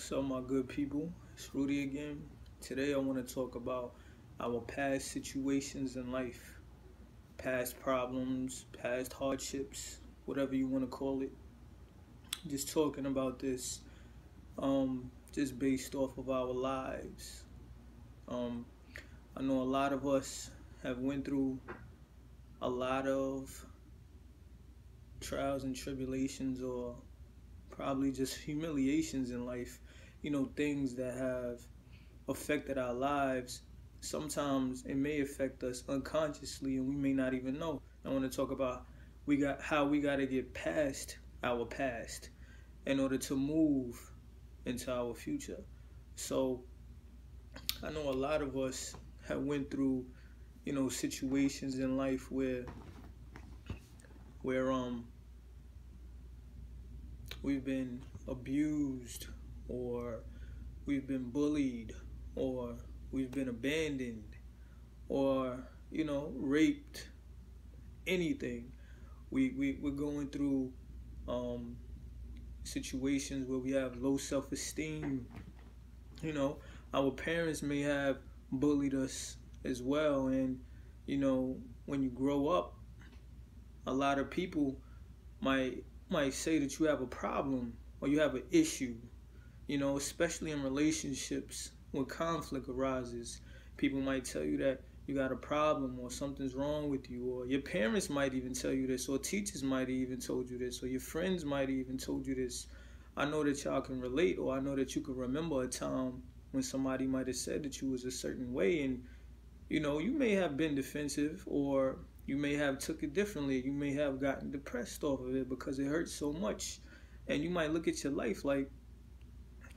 So, my good people, it's Rudy again. Today, I want to talk about our past situations in life, past problems, past hardships, whatever you want to call it. Just talking about this, just based off of our lives. Um, I know a lot of us have went through a lot of trials and tribulations, or probably just humiliations in life. Things that have affected our lives. Sometimes it may affect us unconsciously and we may not even know. I want to talk about how we got to get past our past in order to move into our future. So I know a lot of us have went through, situations in life where we've been abused, or we've been bullied, or we've been abandoned, or raped, anything. We're going through situations where we have low self-esteem. you know our parents may have bullied us as well, and when you grow up, a lot of people might say that you have a problem or you have an issue, especially in relationships. When conflict arises, people might tell you that you got a problem or something's wrong with you, or your parents might even tell you this, or teachers might have even told you this, or your friends might have even told you this. I know that y'all can relate, or I know that you can remember a time when somebody might have said that you was a certain way, and you may have been defensive, or you may have took it differently. You may have gotten depressed off of it because it hurts so much, and you might look at your life like,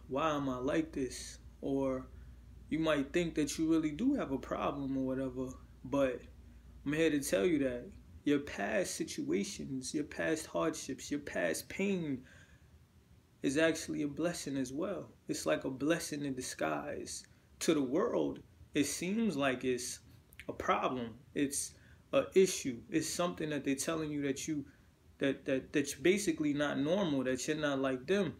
why am I like this? Or you might think that you really do have a problem or whatever, but I'm here to tell you that your past situations, your past hardships, your past pain is actually a blessing as well. It's like a blessing in disguise. To the world, it seems like it's a problem. It's a issue. It's something that they're telling you that you're basically not normal, that you're not like them,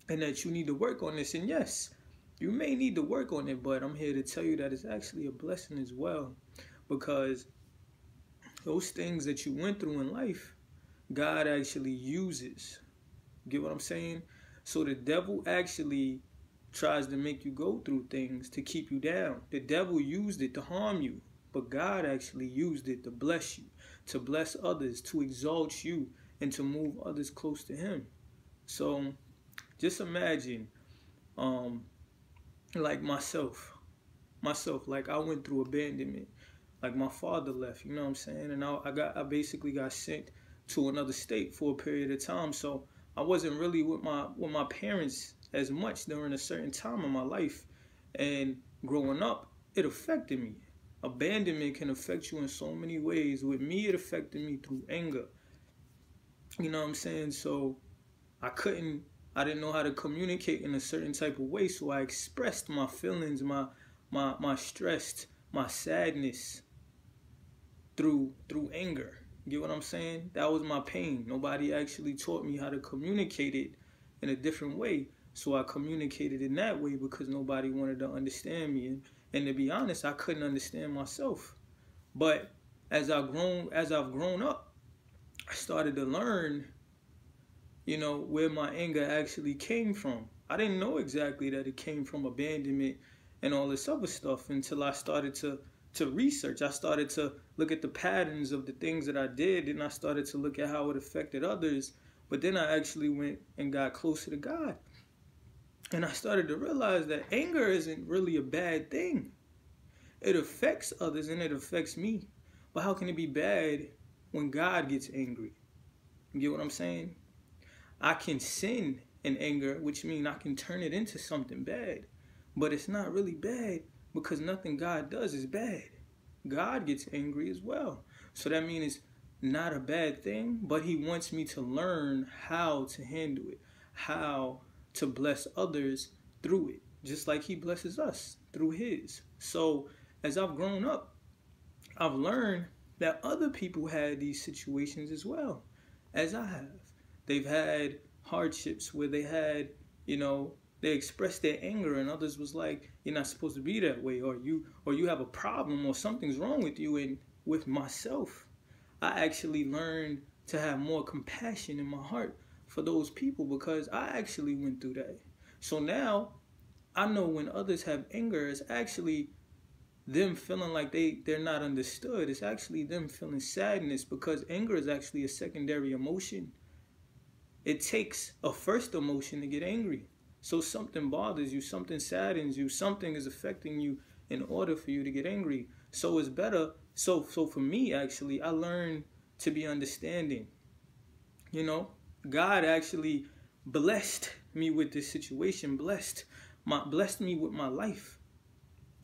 and that you need to work on this. And yes, you may need to work on it, but I'm here to tell you that it's actually a blessing as well, because those things that you went through in life, God actually uses. Get what I'm saying? So the devil actually tries to make you go through things to keep you down. The devil used it to harm you, but God actually used it to bless you, to bless others, to exalt you, and to move others close to him. So just imagine, like myself, like I went through abandonment. Like my father left, you know what I'm saying? And I basically got sent to another state for a period of time. So I wasn't really with my parents as much during a certain time in my life. And growing up, it affected me. Abandonment can affect you in so many ways. With me, it affected me through anger. You know what I'm saying? So I didn't know how to communicate in a certain type of way. So I expressed my feelings, my stress, my sadness through anger. Get what I'm saying? That was my pain. Nobody actually taught me how to communicate it in a different way. So I communicated in that way because nobody wanted to understand me. And to be honest, I couldn't understand myself. But as I've grown up, I started to learn, where my anger actually came from. I didn't know exactly that it came from abandonment and all this other stuff until I started to research. I started to look at the patterns of the things that I did, and I started to look at how it affected others. But then I actually went and got closer to God. And I started to realize that anger isn't really a bad thing. It affects others and it affects me. But how can it be bad when God gets angry? You get what I'm saying? I can sin in anger, which means I can turn it into something bad. But it's not really bad because nothing God does is bad. God gets angry as well. So that means it's not a bad thing, but he wants me to learn how to handle it, how to bless others through it, just like he blesses us through his. So as I've grown up, I've learned that other people had these situations as well as I have. They've had hardships where they had, they expressed their anger, and others was like, you're not supposed to be that way, or you have a problem, or something's wrong with you. And with myself, I actually learned to have more compassion in my heart for those people, because I actually went through that. So now I know when others have anger, it's actually them feeling like they're not understood. It's actually them feeling sadness, because anger is actually a secondary emotion. It takes a first emotion to get angry. So something bothers you, something saddens you, something is affecting you in order for you to get angry. So it's better. So for me, actually, I learned to be understanding. You know, God actually blessed me with this situation, blessed me with my life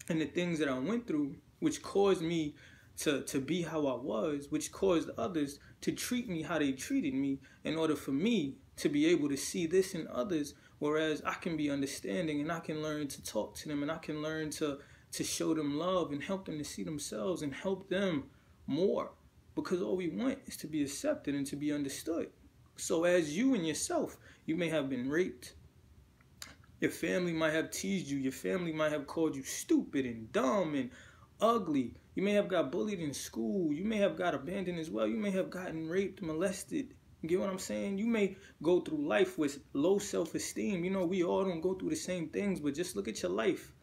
and the things that I went through, which caused me to be how I was, which caused others to treat me how they treated me, in order for me to be able to see this in others, whereas I can be understanding, and I can learn to talk to them, and I can learn to show them love and help them to see themselves and help them more, because all we want is to be accepted and to be understood. So as you and yourself, you may have been raped. Your family might have teased you. Your family might have called you stupid and dumb and ugly. You may have got bullied in school. You may have got abandoned as well. You may have gotten raped, molested. You get what I'm saying? You may go through life with low self-esteem. You know, we all don't go through the same things, but just look at your life.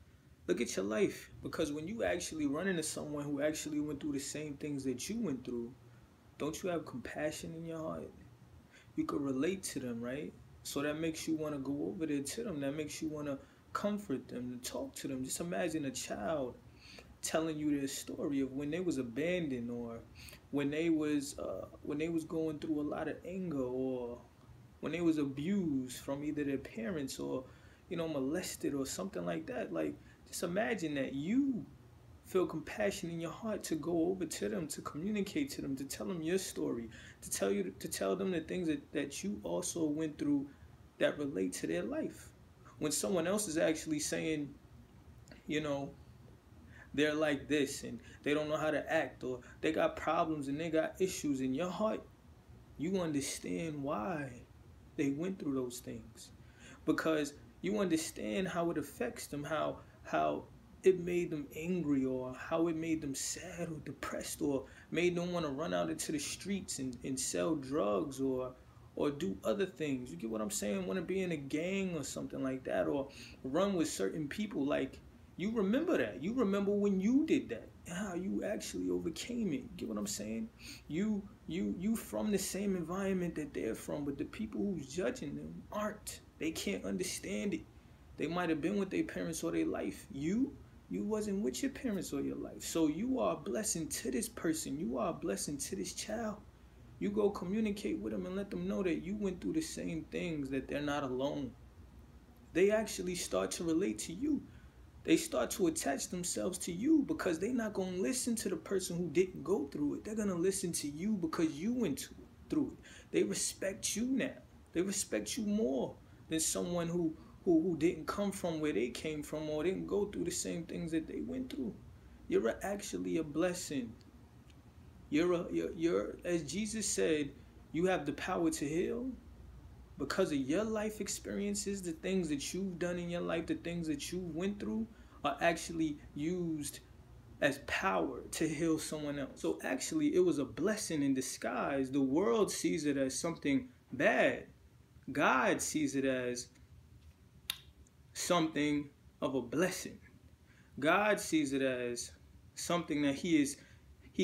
Look at your life. Because when you actually run into someone who actually went through the same things that you went through, don't you have compassion in your heart? You could relate to them, right? So that makes you want to go over there to them. That makes you want to comfort them, to talk to them. Just imagine a child telling you their story of when they was abandoned, or when they was going through a lot of anger, or when they was abused from either their parents, or molested or something like that. Like, just imagine that you feel compassion in your heart to go over to them, to communicate to them, to tell them your story, to tell them the things that you also went through that relate to their life. When someone else is actually saying, they're like this and they don't know how to act, or they got problems and they got issues, in your heart, you understand why they went through those things, because you understand how it affects them, how it made them angry, or how it made them sad or depressed, or made them want to run out into the streets and sell drugs, or do other things. You get what I'm saying? Want to be in a gang or something like that, or run with certain people. Like, you remember that. You remember when you did that, how you actually overcame it. You get what I'm saying? You from the same environment that they're from, but the people who's judging them aren't. They can't understand it. They might have been with their parents all their life. You wasn't with your parents all your life. So you are a blessing to this person. You are a blessing to this child. You go communicate with them and let them know that you went through the same things, that they're not alone. They actually start to relate to you. They start to attach themselves to you, because they're not going to listen to the person who didn't go through it. They're going to listen to you because you went through it. They respect you now. They respect you more than someone who didn't come from where they came from, or didn't go through the same things that they went through. You're actually a blessing. You're as Jesus said, you have the power to heal because of your life experiences. The things that you've done in your life, the things that you went through, are actually used as power to heal someone else. So actually, it was a blessing in disguise. The world sees it as something bad. God sees it as something of a blessing. God sees it as something that He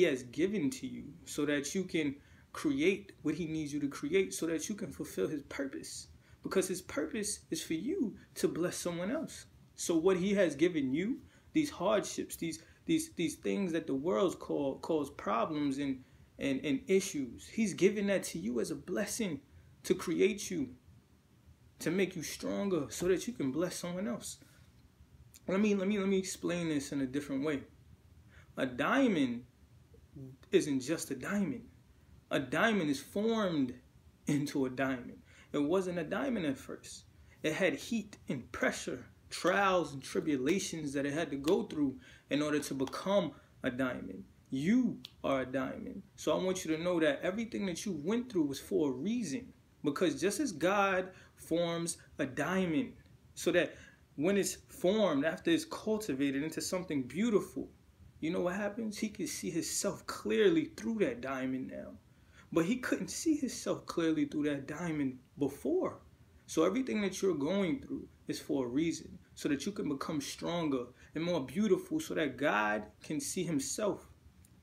has given to you, so that you can create what He needs you to create, so that you can fulfill His purpose. Because His purpose is for you to bless someone else. So what He has given you, these hardships, these things that the world calls problems and issues, He's given that to you as a blessing to create you, to make you stronger, so that you can bless someone else. Let me explain this in a different way. A diamond isn't just a diamond. A diamond is formed into a diamond. It wasn't a diamond at first. It had heat and pressure, trials and tribulations that it had to go through in order to become a diamond. You are a diamond. So I want you to know that everything that you went through was for a reason. Because just as God forms a diamond, So that when it's formed, after it's cultivated into something beautiful, you know what happens? He can see himself clearly through that diamond now. But he couldn't see himself clearly through that diamond before. So everything that you're going through is for a reason, so that you can become stronger and more beautiful, so that God can see himself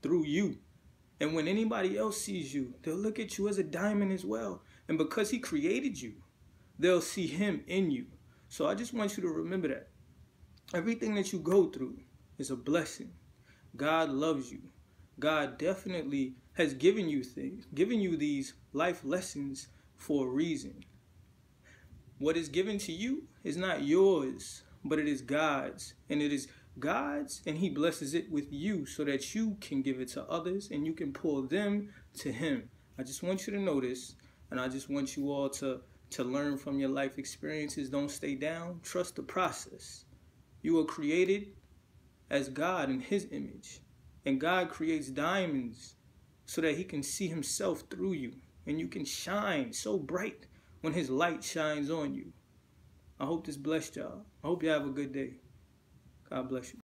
through you. And when anybody else sees you, they'll look at you as a diamond as well. And because he created you, they'll see him in you. So I just want you to remember that. Everything that you go through is a blessing. God loves you. God definitely has given you things, given you these life lessons for a reason. What is given to you is not yours, but it is God's. And it is God's, and he blesses it with you so that you can give it to others and you can pull them to him. I just want you to know this, and I just want you all to learn from your life experiences. Don't stay down. Trust the process. You were created as God in his image. And God creates diamonds so that he can see himself through you. And you can shine so bright when his light shines on you. I hope this blessed y'all. I hope you have a good day. God bless you.